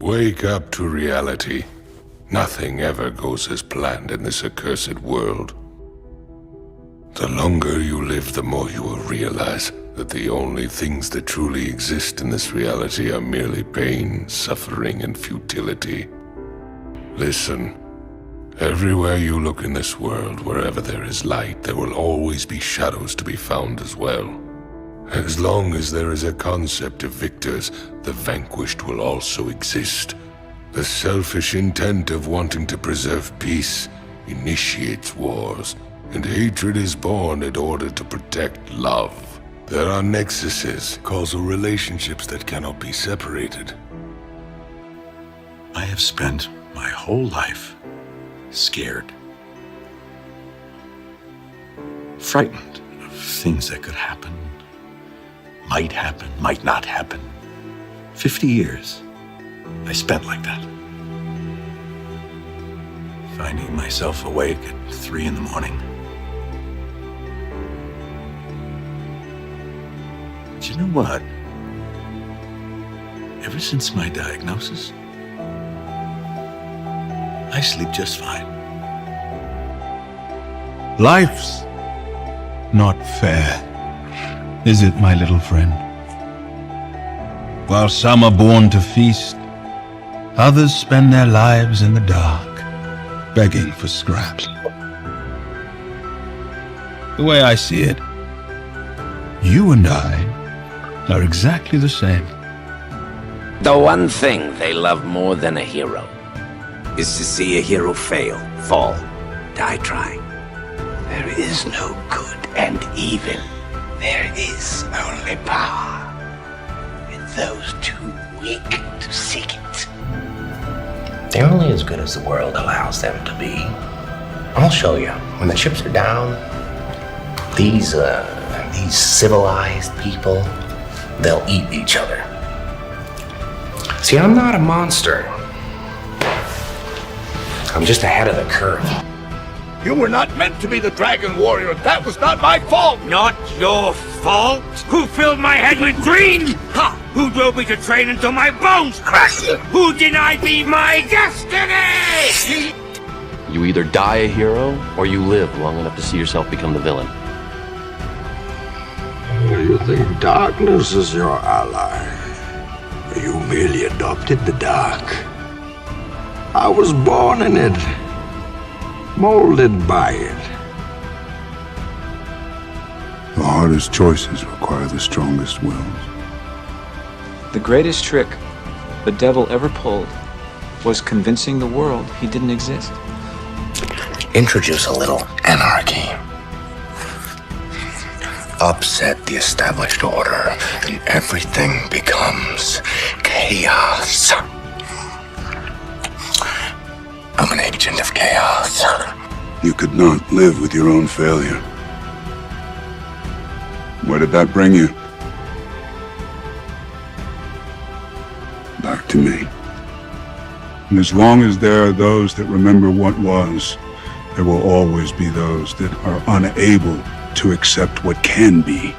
Wake up to reality. Nothing ever goes as planned in this accursed world. The longer you live, the more you will realize that the only things that truly exist in this reality are merely pain, suffering, and futility. Listen. Everywhere you look in this world, wherever there is light, there will always be shadows to be found as well. As long as there is a concept of victors, the vanquished will also exist. The selfish intent of wanting to preserve peace initiates wars, and hatred is born in order to protect love. There are nexuses, causal relationships that cannot be separated. I have spent my whole life scared, frightened of things that could happen, might not happen. 50 years I spent like that. Finding myself awake at 3 in the morning. But you know what? Ever since my diagnosis, I sleep just fine. Life's not fair, is it, my little friend? While some are born to feast, others spend their lives in the dark, begging for scraps. The way I see it, you and I are exactly the same. The one thing they love more than a hero is to see a hero fail, fall, die trying. There is no good and evil. There is only power. And those too weak to seek it. They're only as good as the world allows them to be. I'll show you. When the chips are down, these civilized people, they'll eat each other. See, I'm not a monster. I'm just ahead of the curve. You were not meant to be the dragon warrior. That was not my fault. Not your fault? Who filled my head with green? Ha! Who drove me to train until my bones cracked? Who denied me my destiny? You either die a hero, or you live long enough to see yourself become the villain. You think darkness is your ally? You merely adopted the dark. I was born in it, molded by it. The hardest choices require the strongest wills. The greatest trick the devil ever pulled was convincing the world he didn't exist. Introduce a little anarchy. Upset the established order, and everything becomes chaos. I'm an agent of chaos. You could not live with your own failure. Where did that bring you? Back to me. And as long as there are those that remember what was, there will always be those that are unable to accept what can be.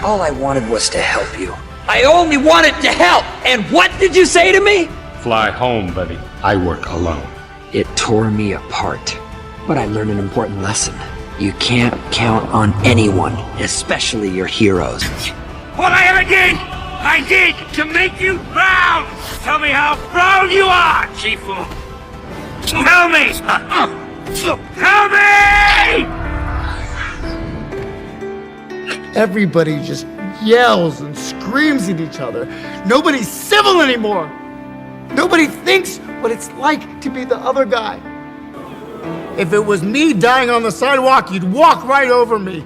All I wanted was to help you. I only wanted to help! And what did you say to me? Fly home, buddy. I work alone. It tore me apart. But I learned an important lesson. You can't count on anyone, especially your heroes. What I did to make you proud! Tell me how proud you are, Chifu! Tell me! Tell me! Everybody just yells and screams at each other. Nobody's civil anymore. Nobody thinks what it's like to be the other guy. If it was me dying on the sidewalk, you'd walk right over me.